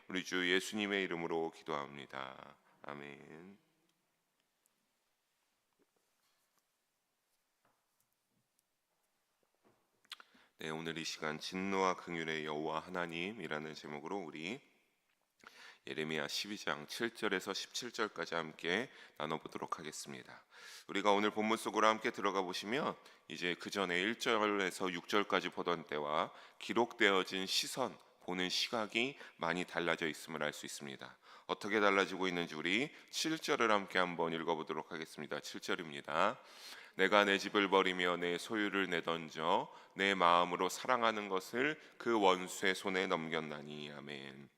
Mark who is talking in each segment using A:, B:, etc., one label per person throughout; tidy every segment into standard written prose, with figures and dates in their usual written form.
A: 우리 주 예수님의 이름으로 기도합니다. 아멘. 네, 오늘 이 시간 진노와 긍휼의 여호와 하나님이라는 제목으로 우리 예레미야 12장 7절에서 17절까지 함께 나눠보도록 하겠습니다. 우리가 오늘 본문 속으로 함께 들어가 보시면 이제 그 전에 1절에서 6절까지 보던 때와 기록되어진 시선, 보는 시각이 많이 달라져 있음을 알 수 있습니다. 어떻게 달라지고 있는지 우리 7절을 함께 한번 읽어보도록 하겠습니다. 7절입니다. 내가 내 집을 버리며 내 소유를 내던져 내 마음으로 사랑하는 것을 그 원수의 손에 넘겼나니. 아멘.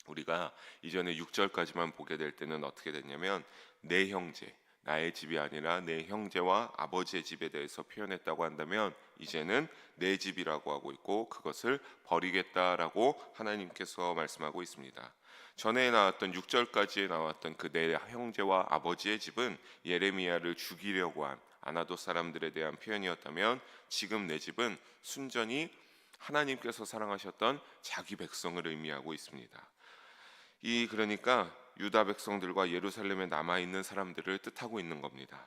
A: 우리가 이전에 6절까지만 보게 될 때는 어떻게 됐냐면 내 형제, 나의 집이 아니라 내 형제와 아버지의 집에 대해서 표현했다고 한다면 이제는 내 집이라고 하고 있고 그것을 버리겠다라고 하나님께서 말씀하고 있습니다. 전에 나왔던 6절까지 나왔던 그 내 형제와 아버지의 집은 예레미야를 죽이려고 한 아나도 사람들에 대한 표현이었다면 지금 내 집은 순전히 하나님께서 사랑하셨던 자기 백성을 의미하고 있습니다. 그러니까 유다 백성들과 예루살렘에 남아있는 사람들을 뜻하고 있는 겁니다.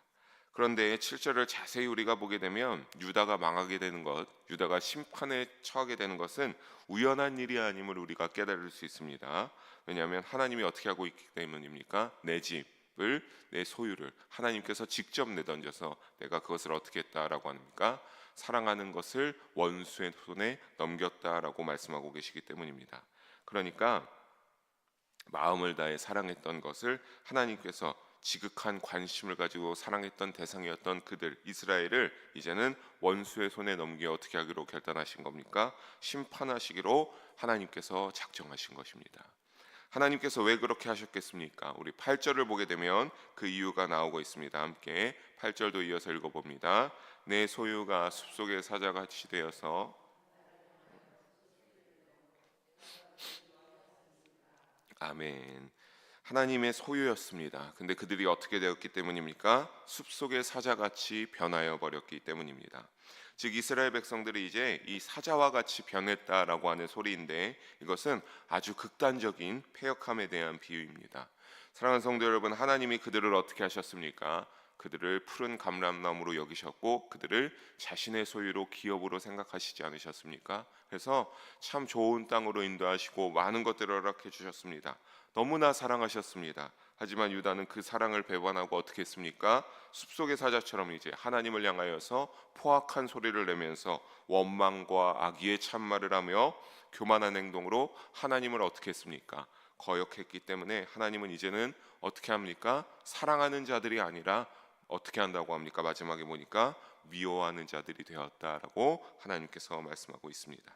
A: 그런데 7절을 자세히 우리가 보게 되면 유다가 망하게 되는 것, 유다가 심판에 처하게 되는 것은 우연한 일이 아님을 우리가 깨달을 수 있습니다. 왜냐하면 하나님이 어떻게 하고 있기 때문입니까? 내 집을, 내 소유를 하나님께서 직접 내던져서 내가 그것을 어떻게 했다라고 합니까? 사랑하는 것을 원수의 손에 넘겼다라고 말씀하고 계시기 때문입니다. 그러니까 마음을 다해 사랑했던 것을 하나님께서 지극한 관심을 가지고 사랑했던 대상이었던 그들 이스라엘을 이제는 원수의 손에 넘겨 어떻게 하기로 결단하신 겁니까? 심판하시기로 하나님께서 작정하신 것입니다. 하나님께서 왜 그렇게 하셨겠습니까? 우리 8절을 보게 되면 그 이유가 나오고 있습니다. 함께 8절도 이어서 읽어봅니다. 내 소유가 숲속의 사자같이 되어서 아멘. 하나님의 소유였습니다. 근데 그들이 어떻게 되었기 때문입니까? 숲속의 사자같이 변하여 버렸기 때문입니다. 즉 이스라엘 백성들이 이제 이 사자와 같이 변했다라고 하는 소리인데 이것은 아주 극단적인 패역함에 대한 비유입니다. 사랑하는 성도 여러분, 하나님이 그들을 어떻게 하셨습니까? 그들을 푸른 감람나무로 여기셨고 그들을 자신의 소유로 기업으로 생각하시지 않으셨습니까? 그래서 참 좋은 땅으로 인도하시고 많은 것들을 허락해 주셨습니다. 너무나 사랑하셨습니다. 하지만 유다는 그 사랑을 배반하고 어떻게 했습니까? 숲속의 사자처럼 이제 하나님을 향하여서 포악한 소리를 내면서 원망과 악의의 참말을 하며 교만한 행동으로 하나님을 어떻게 했습니까? 거역했기 때문에 하나님은 이제는 어떻게 합니까? 사랑하는 자들이 아니라 어떻게 한다고 합니까? 마지막에 보니까 미워하는 자들이 되었다라고 하나님께서 말씀하고 있습니다.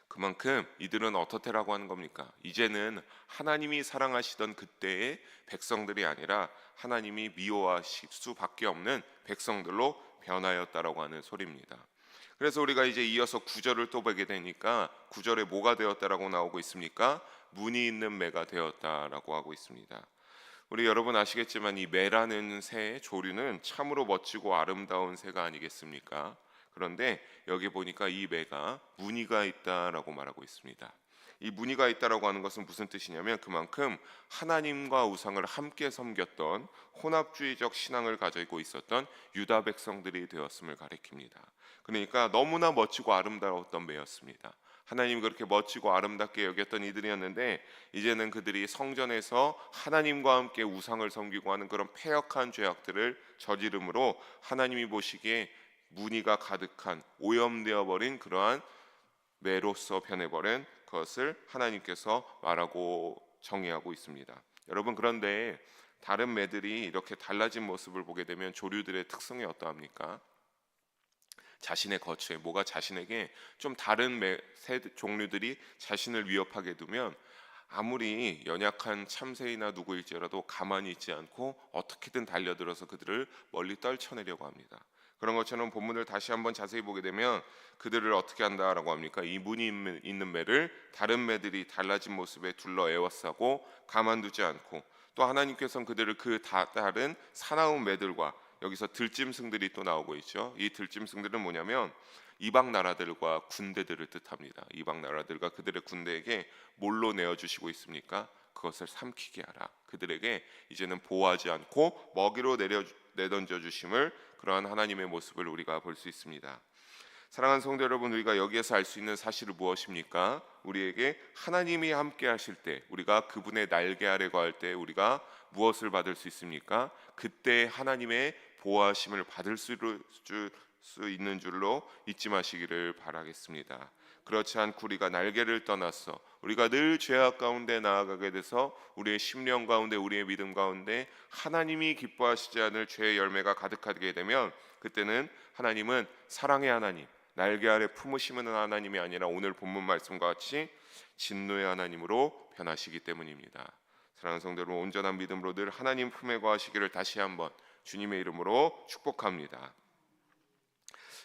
A: 그만큼 이들은 어떻게라고 하는 겁니까? 이제는 하나님이 사랑하시던 그때의 백성들이 아니라 하나님이 미워하실 수밖에 없는 백성들로 변하였다라고 하는 소리입니다. 그래서 우리가 이제 이어서 9절을 또 보게 되니까 9절에 뭐가 되었다라고 나오고 있습니까? 무늬 있는 매가 되었다라고 하고 있습니다. 우리 여러분 아시겠지만 이 매라는 새 조류는 참으로 멋지고 아름다운 새가 아니겠습니까? 그런데 여기 보니까 이 매가 무늬가 있다라고 말하고 있습니다. 이 무늬가 있다라고 하는 것은 무슨 뜻이냐면 그만큼 하나님과 우상을 함께 섬겼던 혼합주의적 신앙을 가지고 있었던 유다 백성들이 되었음을 가리킵니다. 그러니까 너무나 멋지고 아름다웠던 매였습니다. 하나님이 그렇게 멋지고 아름답게 여겼던 이들이었는데 이제는 그들이 성전에서 하나님과 함께 우상을 섬기고 하는 그런 패역한 죄악들을 저지름으로 하나님이 보시기에 무늬가 가득한 오염되어 버린 그러한 매로서 변해버린 것을 하나님께서 말하고 정의하고 있습니다. 여러분, 그런데 다른 매들이 이렇게 달라진 모습을 보게 되면 조류들의 특성이 어떠합니까? 자신의 거처에 뭐가 자신에게 좀 다른 새 종류들이 자신을 위협하게 두면 아무리 연약한 참새이나 누구일지라도 가만히 있지 않고 어떻게든 달려들어서 그들을 멀리 떨쳐내려고 합니다. 그런 것처럼 본문을 다시 한번 자세히 보게 되면 그들을 어떻게 한다라고 합니까? 이 무늬 있는 매를 다른 매들이 달라진 모습에 둘러 에워싸고 가만두지 않고 또 하나님께서는 그들을 그 다른 사나운 매들과 여기서 들짐승들이 또 나오고 있죠. 이 들짐승들은 뭐냐면 이방 나라들과 군대들을 뜻합니다. 이방 나라들과 그들의 군대에게 뭘로 내어주시고 있습니까? 그것을 삼키게 하라. 그들에게 이제는 보호하지 않고 먹이로 내던져 주심을, 그러한 하나님의 모습을 우리가 볼 수 있습니다. 사랑하는 성도 여러분, 우리가 여기에서 알 수 있는 사실은 무엇입니까? 우리에게 하나님이 함께 하실 때, 우리가 그분의 날개 아래 거할 때 우리가 무엇을 받을 수 있습니까? 그때 하나님의 보호하심을 받을 수 있는 줄로 잊지 마시기를 바라겠습니다. 그렇지 않고 우리가 날개를 떠나서 우리가 늘 죄악 가운데 나아가게 돼서 우리의 심령 가운데, 우리의 믿음 가운데 하나님이 기뻐하시지 않을 죄의 열매가 가득하게 되면, 그때는 하나님은 사랑의 하나님, 날개 아래 품으시는 하나님이 아니라 오늘 본문 말씀과 같이 진노의 하나님으로 변하시기 때문입니다. 사랑하는 성도 여러분, 온전한 믿음으로 늘 하나님 품에 거하시기를 다시 한번 주님의 이름으로 축복합니다.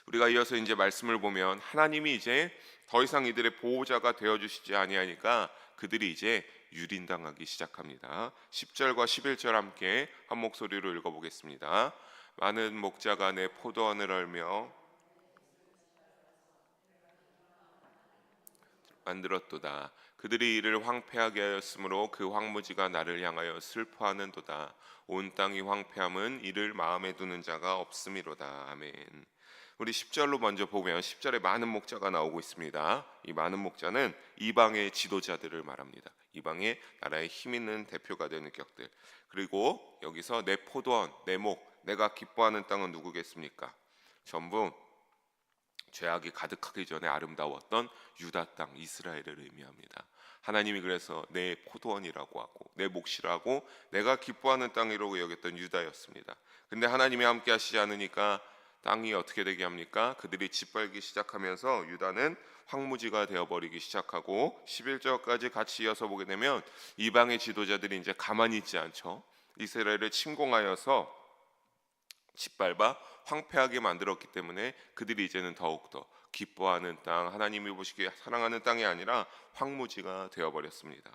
A: 우리가 이어서 이제 말씀을 보면 하나님이 이제 더 이상 이들의 보호자가 되어주시지 아니하니까 그들이 이제 유린당하기 시작합니다. 10절과 11절 함께 한 목소리로 읽어보겠습니다. 많은 목자가 내 포도원을 얼며 만들었도다. 그들이 이를 황폐하게 하였으므로 그 황무지가 나를 향하여 슬퍼하는도다. 온 땅이 황폐함은 이를 마음에 두는 자가 없음이로다. 아멘. 우리 10절로 먼저 보면 10절에 많은 목자가 나오고 있습니다. 이 많은 목자는 이방의 지도자들을 말합니다. 이방의 나라의 힘 있는 대표가 되는 격들. 그리고 여기서 내 포도원, 내 목, 내가 기뻐하는 땅은 누구겠습니까? 전부 죄악이 가득하기 전에 아름다웠던 유다 땅, 이스라엘을 의미합니다. 하나님이 그래서 내 포도원이라고 하고 내 몫이라고 내가 기뻐하는 땅이라고 여겼던 유다였습니다. 근데 하나님이 함께 하시지 않으니까 땅이 어떻게 되게 합니까? 그들이 짓밟기 시작하면서 유다는 황무지가 되어버리기 시작하고, 11절까지 같이 이어서 보게 되면 이방의 지도자들이 이제 가만히 있지 않죠. 이스라엘을 침공하여서 짓밟아 황폐하게 만들었기 때문에 그들이 이제는 더욱더 기뻐하는 땅, 하나님이 보시기에 사랑하는 땅이 아니라 황무지가 되어버렸습니다.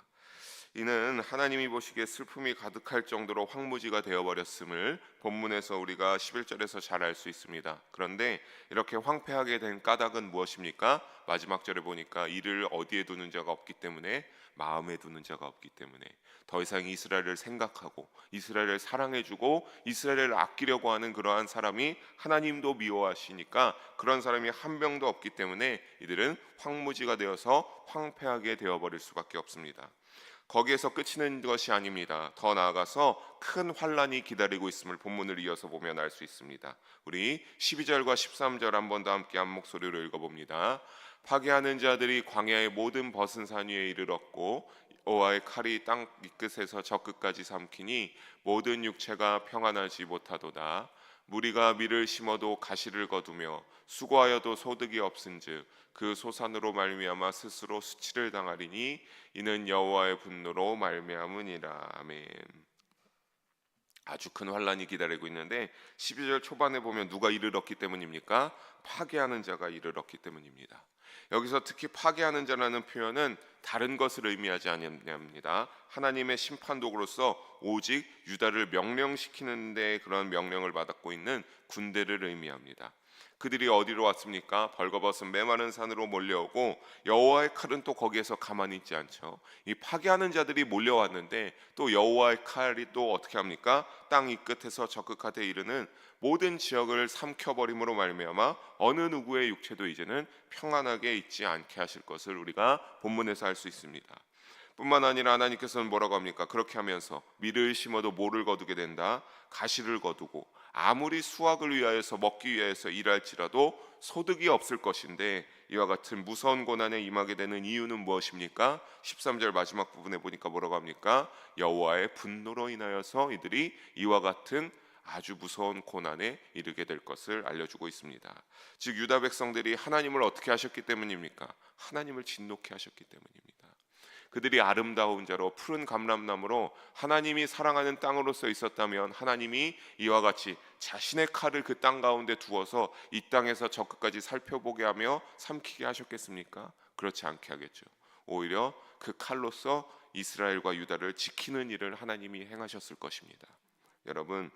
A: 이는 하나님이 보시기에 슬픔이 가득할 정도로 황무지가 되어버렸음을 본문에서 우리가 11절에서 잘 알 수 있습니다. 그런데 이렇게 황폐하게 된 까닭은 무엇입니까? 마지막 절에 보니까 이를 어디에 두는 자가 없기 때문에, 마음에 두는 자가 없기 때문에, 더 이상 이스라엘을 생각하고 이스라엘을 사랑해주고 이스라엘을 아끼려고 하는 그러한 사람이 하나님도 미워하시니까 그런 사람이 한 명도 없기 때문에 이들은 황무지가 되어서 황폐하게 되어버릴 수밖에 없습니다. 거기에서 끝이는 것이 아닙니다. 더 나아가서 큰 환란이 기다리고 있음을 본문을 이어서 보면 알 수 있습니다. 우리 12절과 13절 한 번 더 함께 한 목소리로 읽어봅니다. 파괴하는 자들이 광야의 모든 벗은 산 위에 이르렀고 여호와의 칼이 땅 끝에서 저 끝까지 삼키니 모든 육체가 평안하지 못하도다. 무리가 밀을 심어도 가시를 거두며 수고하여도 소득이 없은즉 그 소산으로 말미암아 스스로 수치를 당하리니 이는 여호와의 분노로 말미암으니라. 아멘. 아주 큰 환란이 기다리고 있는데 12절 초반에 보면 누가 이르렀기 때문입니까? 파괴하는 자가 이르렀기 때문입니다. 여기서 특히 파괴하는 자라는 표현은 다른 것을 의미하지 않습니다. 하나님의 심판독으로서 오직 유다를 명령시키는 데 그런 명령을 받고 있는 군대를 의미합니다. 그들이 어디로 왔습니까? 벌거벗은 메마른 산으로 몰려오고 여호와의 칼은 또 거기에서 가만히 있지 않죠. 이 파괴하는 자들이 몰려왔는데 또 여호와의 칼이 또 어떻게 합니까? 땅 이 끝에서 저 끝까지 이르는 모든 지역을 삼켜버림으로 말미암아 어느 누구의 육체도 이제는 평안하게 있지 않게 하실 것을 우리가 본문에서 알 수 있습니다. 뿐만 아니라 하나님께서는 뭐라고 합니까? 그렇게 하면서 밀을 심어도 모를 거두게 된다. 가시를 거두고 아무리 수확을 위하여서 먹기 위하여서 일할지라도 소득이 없을 것인데 이와 같은 무서운 고난에 임하게 되는 이유는 무엇입니까? 13절 마지막 부분에 보니까 뭐라고 합니까? 여호와의 분노로 인하여서 이들이 이와 같은 아주 무서운 고난에 이르게 될 것을 알려주고 있습니다. 즉 유다 백성들이 하나님을 어떻게 하셨기 때문입니까? 하나님을 진노케 하셨기 때문입니다. 그들이 아름다운 자로 푸른 감람나무로 하나님이 사랑하는 땅으로서 있었다면 하나님이 이와 같이 자신의 칼을 그 땅 가운데 두어서 이 땅에서 저 끝까지 살펴보게 하며 삼키게 하셨겠습니까? 그렇지 않게 하겠죠. 오히려 그 칼로서 이스라엘과 유다를 지키는 일을 하나님이 행하셨을 것입니다. 여러분,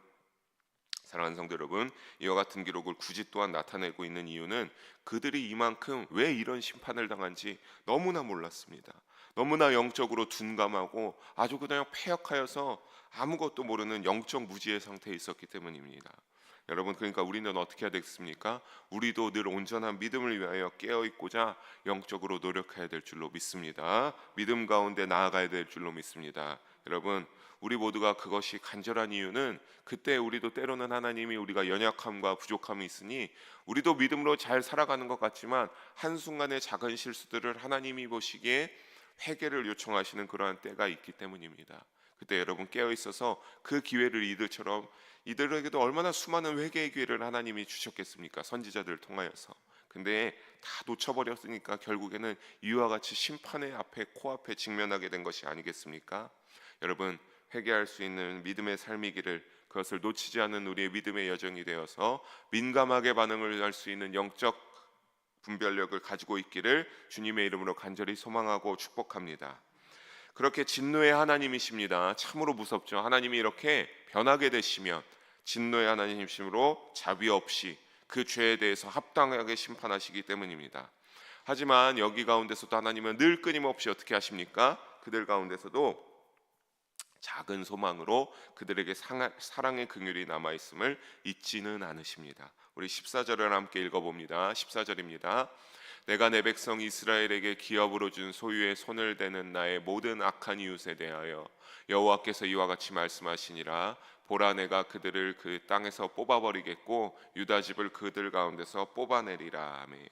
A: 사랑하는 성도 여러분, 이와 같은 기록을 굳이 또한 나타내고 있는 이유는 그들이 이만큼 왜 이런 심판을 당한지 너무나 몰랐습니다. 너무나 영적으로 둔감하고 아주 그냥 패역하여서 아무것도 모르는 영적 무지의 상태에 있었기 때문입니다. 여러분, 그러니까 우리는 어떻게 해야 되겠습니까? 우리도 늘 온전한 믿음을 위하여 깨어있고자 영적으로 노력해야 될 줄로 믿습니다. 믿음 가운데 나아가야 될 줄로 믿습니다. 여러분, 우리 모두가 그것이 간절한 이유는 그때 우리도 때로는 하나님이 우리가 연약함과 부족함이 있으니 우리도 믿음으로 잘 살아가는 것 같지만 한순간의 작은 실수들을 하나님이 보시기에 회개를 요청하시는 그러한 때가 있기 때문입니다. 그때 여러분 깨어 있어서 그 기회를 이들에게도 얼마나 수많은 회개의 기회를 하나님이 주셨겠습니까? 선지자들을 통하여서. 근데 다 놓쳐버렸으니까 결국에는 이와 같이 심판의 앞에 코앞에 직면하게 된 것이 아니겠습니까? 여러분, 회개할 수 있는 믿음의 삶이기를, 그것을 놓치지 않는 우리의 믿음의 여정이 되어서 민감하게 반응을 할 수 있는 영적 분별력을 가지고 있기를 주님의 이름으로 간절히 소망하고 축복합니다. 그렇게 진노의 하나님이십니다. 참으로 무섭죠. 하나님이 이렇게 변하게 되시면 진노의 하나님이심으로 자비 없이 그 죄에 대해서 합당하게 심판하시기 때문입니다. 하지만 여기 가운데서도 하나님은 늘 끊임없이 어떻게 하십니까? 그들 가운데서도 작은 소망으로 그들에게 사랑의 긍휼이 남아있음을 잊지는 않으십니다. 우리 14절을 함께 읽어봅니다. 14절입니다. 내가 내 백성 이스라엘에게 기업으로 준 소유의 손을 대는 나의 모든 악한 이웃에 대하여 여호와께서 이와 같이 말씀하시니라. 보라, 내가 그들을 그 땅에서 뽑아버리겠고 유다 집을 그들 가운데서 뽑아내리라. 아멘.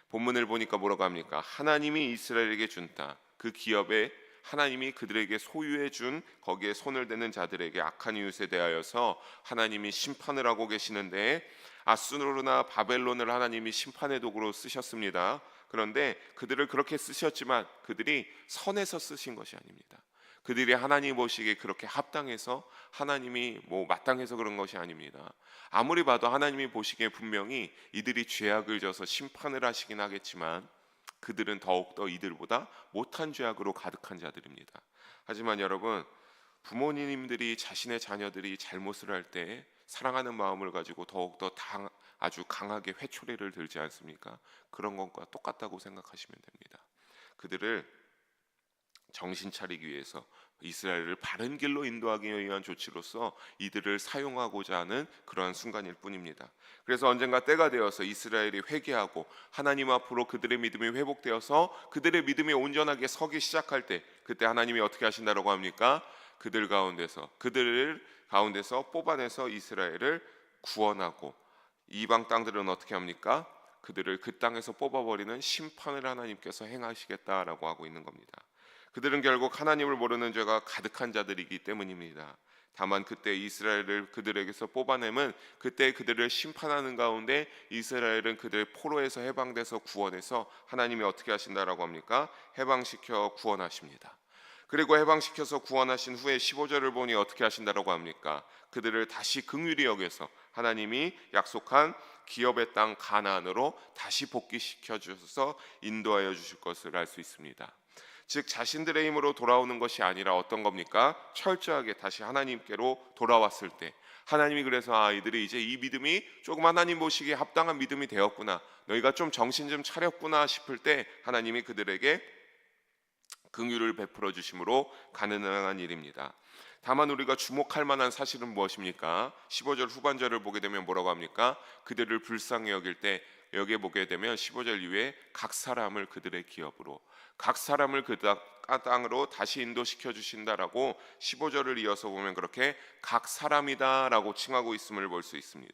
A: 본문을 보니까 뭐라고 합니까? 하나님이 이스라엘에게 준 땅, 그 기업에 하나님이 그들에게 소유해 준 거기에 손을 대는 자들에게 악한 이웃에 대하여서 하나님이 심판을 하고 계시는데, 아수르나 바벨론을 하나님이 심판의 도구로 쓰셨습니다. 그런데 그들을 그렇게 쓰셨지만 그들이 선해서 쓰신 것이 아닙니다. 그들이 하나님 보시기에 그렇게 합당해서 하나님이 마땅해서 그런 것이 아닙니다. 아무리 봐도 하나님이 보시기에 분명히 이들이 죄악을 져서 심판을 하시긴 하겠지만 그들은 더욱더 이들보다 못한 죄악으로 가득한 자들입니다. 하지만 여러분, 부모님들이 자신의 자녀들이 잘못을 할 때 사랑하는 마음을 가지고 더욱더 아주 강하게 회초리를 들지 않습니까? 그런 것과 똑같다고 생각하시면 됩니다. 그들을 정신 차리기 위해서 이스라엘을 바른 길로 인도하기 위한 조치로서 이들을 사용하고자 하는 그러한 순간일 뿐입니다. 그래서 언젠가 때가 되어서 이스라엘이 회개하고 하나님 앞으로 그들의 믿음이 회복되어서 그들의 믿음이 온전하게 서기 시작할 때, 그때 하나님이 어떻게 하신다고 합니까? 그들을 가운데서 뽑아내서 이스라엘을 구원하고, 이방 땅들은 어떻게 합니까? 그들을 그 땅에서 뽑아버리는 심판을 하나님께서 행하시겠다라고 하고 있는 겁니다. 그들은 결국 하나님을 모르는 죄가 가득한 자들이기 때문입니다. 다만 그때 이스라엘을 그들에게서 뽑아내면 그때 그들을 심판하는 가운데 이스라엘은 그들의 포로에서 해방돼서 구원해서 하나님이 어떻게 하신다라고 합니까? 해방시켜 구원하십니다. 그리고 해방시켜서 구원하신 후에 15절을 보니 어떻게 하신다라고 합니까? 그들을 다시 긍휼히 여겨서 하나님이 약속한 기업의 땅 가나안으로 다시 복귀시켜 주셔서 인도하여 주실 것을 알 수 있습니다. 즉 자신들의 힘으로 돌아오는 것이 아니라 어떤 겁니까? 철저하게 다시 하나님께로 돌아왔을 때 하나님이 그래서 아이들이 이제 이 믿음이 조금 하나님 보시기에 합당한 믿음이 되었구나, 너희가 좀 정신 좀 차렸구나 싶을 때 하나님이 그들에게 긍휼을 베풀어 주심으로 가능한 일입니다. 다만 우리가 주목할 만한 사실은 무엇입니까? 15절 후반절을 보게 되면 뭐라고 합니까? 그들을 불쌍히 여길 때, 여기에 보게 되면 15절 이후에 각 사람을 그들의 기업으로, 각 사람을 그 땅으로 다시 인도시켜 주신다라고 15절을 이어서 보면 그렇게 각 사람이다라고 칭하고 있음을 볼 수 있습니다.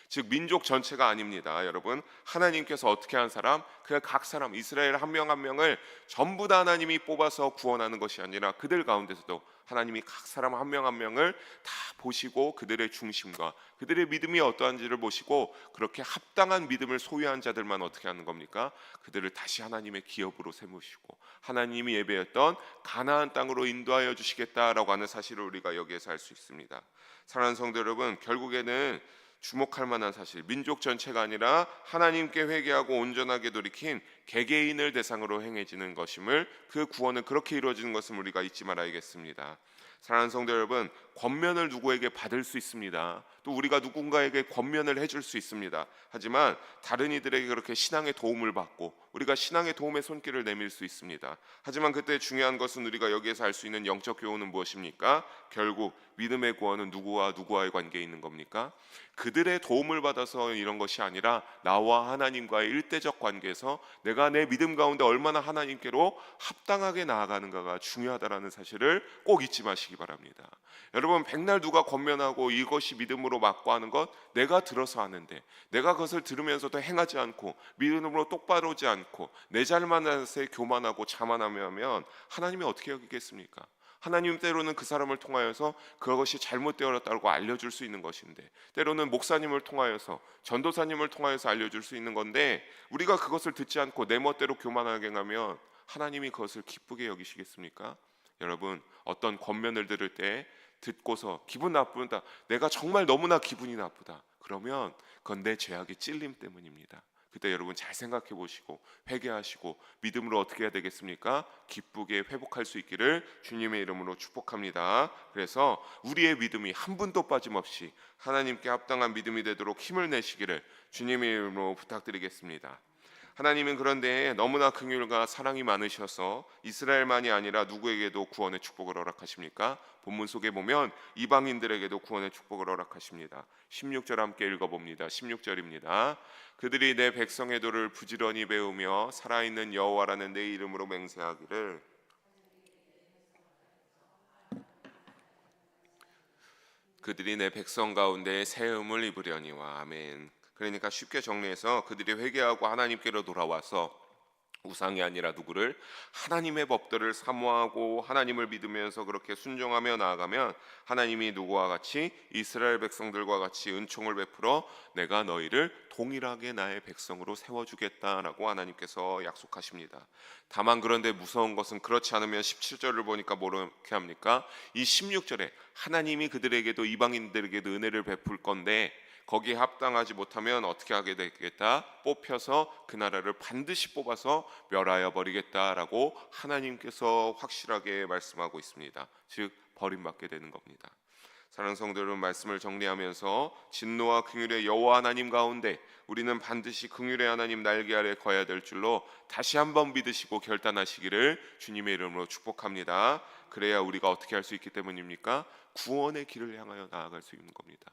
A: 즉 민족 전체가 아닙니다. 여러분, 하나님께서 어떻게 한 사람? 그 각 사람, 이스라엘 한 명 한 명을 전부 다 하나님이 뽑아서 구원하는 것이 아니라 그들 가운데서도 하나님이 각 사람 한 명 한 명을 다 보시고 그들의 중심과 그들의 믿음이 어떠한지를 보시고 그렇게 합당한 믿음을 소유한 자들만 어떻게 하는 겁니까? 그들을 다시 하나님의 기업으로 세우시고 하나님이 예배했던 가나안 땅으로 인도하여 주시겠다라고 하는 사실을 우리가 여기에서 알 수 있습니다. 사랑하는 성도 여러분, 결국에는 주목할 만한 사실, 민족 전체가 아니라 하나님께 회개하고 온전하게 돌이킨 개개인을 대상으로 행해지는 것임을, 그 구원은 그렇게 이루어지는 것을 우리가 잊지 말아야겠습니다. 사랑하는 성도 여러분, 권면을 누구에게 받을 수 있습니다. 또 우리가 누군가에게 권면을 해줄 수 있습니다. 하지만 다른 이들에게 그렇게 신앙의 도움을 받고 우리가 신앙의 도움의 손길을 내밀 수 있습니다. 하지만 그때 중요한 것은 우리가 여기에서 알 수 있는 영적 교훈은 무엇입니까? 결국 믿음의 구원은 누구와 누구와의 관계에 있는 겁니까? 그들의 도움을 받아서 이런 것이 아니라 나와 하나님과의 일대적 관계에서 내가 내 믿음 가운데 얼마나 하나님께로 합당하게 나아가는가가 중요하다라는 사실을 꼭 잊지 마시기 바랍니다. 여러분, 백날 누가 권면하고 이것이 믿음으로 맞고 하는 것 내가 들어서 하는데, 내가 그것을 들으면서도 행하지 않고 믿음으로 똑바로지 않고 내 잘만에 교만하고 자만하면 하나님이 어떻게 여기겠습니까? 하나님 때로는 그 사람을 통하여서 그것이 잘못되었다고 알려줄 수 있는 것인데, 때로는 목사님을 통하여서, 전도사님을 통하여서 알려줄 수 있는 건데, 우리가 그것을 듣지 않고 내 멋대로 교만하게 하면 하나님이 그것을 기쁘게 여기시겠습니까? 여러분, 어떤 권면을 들을 때 듣고서 기분 나쁘다, 내가 정말 너무나 기분이 나쁘다, 그러면 그건 내 죄악의 찔림 때문입니다. 그때 여러분 잘 생각해 보시고 회개하시고 믿음으로 어떻게 해야 되겠습니까? 기쁘게 회복할 수 있기를 주님의 이름으로 축복합니다. 그래서 우리의 믿음이 한 분도 빠짐없이 하나님께 합당한 믿음이 되도록 힘을 내시기를 주님의 이름으로 부탁드리겠습니다. 하나님은 그런데 너무나 긍휼과 사랑이 많으셔서 이스라엘만이 아니라 누구에게도 구원의 축복을 허락하십니까? 본문 속에 보면 이방인들에게도 구원의 축복을 허락하십니다. 16절 함께 읽어봅니다. 16절입니다. 그들이 내 백성의 도를 부지런히 배우며 살아있는 여호와라는 내 이름으로 맹세하기를, 그들이 내 백성 가운데 새 음을 입으려니와. 아멘. 그러니까 쉽게 정리해서 그들이 회개하고 하나님께로 돌아와서 우상이 아니라 누구를, 하나님의 법들을 사모하고 하나님을 믿으면서 그렇게 순종하며 나아가면 하나님이 누구와 같이, 이스라엘 백성들과 같이 은총을 베풀어 내가 너희를 동일하게 나의 백성으로 세워주겠다라고 하나님께서 약속하십니다. 다만 그런데 무서운 것은 그렇지 않으면 17절을 보니까 뭐렇게 합니까? 이 16절에 하나님이 그들에게도 이방인들에게도 은혜를 베풀 건데 거기에 합당하지 못하면 어떻게 하게 되겠다? 뽑혀서 그 나라를 반드시 뽑아서 멸하여 버리겠다라고 하나님께서 확실하게 말씀하고 있습니다. 즉 버림받게 되는 겁니다. 사랑하는 성도 여러분, 말씀을 정리하면서 진노와 긍휼의 여호와 하나님 가운데 우리는 반드시 긍휼의 하나님 날개 아래 거해야 될 줄로 다시 한번 믿으시고 결단하시기를 주님의 이름으로 축복합니다. 그래야 우리가 어떻게 할 수 있기 때문입니까? 구원의 길을 향하여 나아갈 수 있는 겁니다.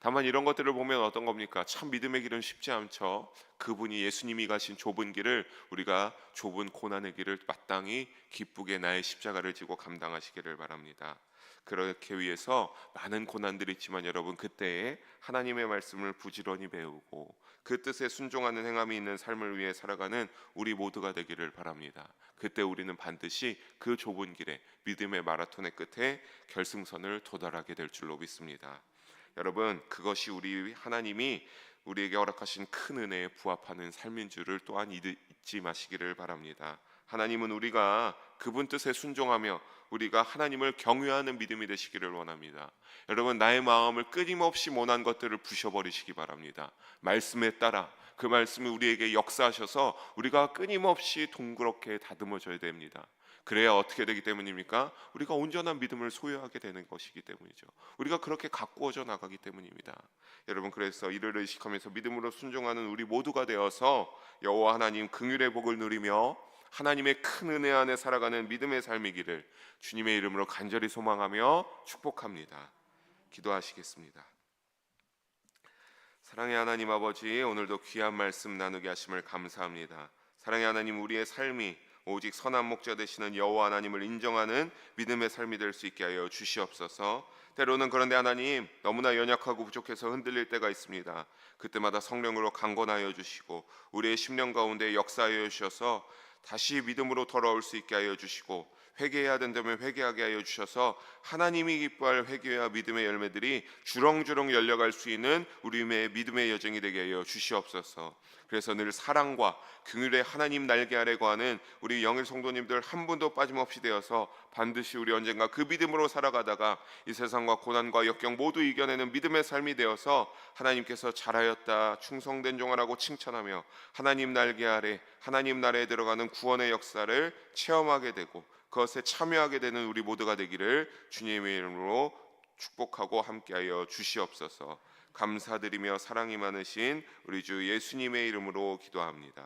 A: 다만 이런 것들을 보면 어떤 겁니까? 참 믿음의 길은 쉽지 않죠. 그분이 예수님이 가신 좁은 길을 우리가 좁은 고난의 길을 마땅히 기쁘게 나의 십자가를 지고 감당하시기를 바랍니다. 그렇게 위해서 많은 고난들이 있지만 여러분, 그때에 하나님의 말씀을 부지런히 배우고 그 뜻에 순종하는 행함이 있는 삶을 위해 살아가는 우리 모두가 되기를 바랍니다. 그때 우리는 반드시 그 좁은 길에, 믿음의 마라톤의 끝에 결승선을 도달하게 될 줄로 믿습니다. 여러분, 그것이 우리 하나님이 우리에게 허락하신 큰 은혜에 부합하는 삶인 줄을 또한 잊지 마시기를 바랍니다. 하나님은 우리가 그분 뜻에 순종하며 우리가 하나님을 경외하는 믿음이 되시기를 원합니다. 여러분, 나의 마음을 끊임없이 모난 것들을 부셔버리시기 바랍니다. 말씀에 따라 그 말씀이 우리에게 역사하셔서 우리가 끊임없이 동그랗게 다듬어져야 됩니다. 그래야 어떻게 되기 때문입니까? 우리가 온전한 믿음을 소유하게 되는 것이기 때문이죠. 우리가 그렇게 가꾸어져 나가기 때문입니다. 여러분, 그래서 이를 의식하면서 믿음으로 순종하는 우리 모두가 되어서 여호와 하나님 긍휼의 복을 누리며 하나님의 큰 은혜 안에 살아가는 믿음의 삶이기를 주님의 이름으로 간절히 소망하며 축복합니다. 기도하시겠습니다. 사랑의 하나님 아버지, 오늘도 귀한 말씀 나누게 하심을 감사합니다. 사랑의 하나님, 우리의 삶이 오직 선한 목자 되시는 여호와 하나님을 인정하는 믿음의 삶이 될 수 있게 하여 주시옵소서. 때로는 그런데 하나님, 너무나 연약하고 부족해서 흔들릴 때가 있습니다. 그때마다 성령으로 강건하여 주시고 우리의 심령 가운데 역사하여 주셔서 다시 믿음으로 돌아올 수 있게 하여 주시고, 회개해야 된다면 회개하게 하여 주셔서 하나님이 기뻐할 회개와 믿음의 열매들이 주렁주렁 열려갈 수 있는 우리의 믿음의 여정이 되게 하여 주시옵소서. 그래서 늘 사랑과 긍휼의 하나님 날개 아래 거하는 우리 영일 성도님들 한 분도 빠짐없이 되어서 반드시 우리 언젠가 그 믿음으로 살아가다가 이 세상과 고난과 역경 모두 이겨내는 믿음의 삶이 되어서 하나님께서 잘하였다 충성된 종아라고 칭찬하며 하나님 날개 아래 하나님 나라에 들어가는 구원의 역사를 체험하게 되고 그것에 참여하게 되는 우리 모두가 되기를 주님의 이름으로 축복하고 함께하여 주시옵소서. 감사드리며 사랑이 많으신 우리 주 예수님의 이름으로 기도합니다.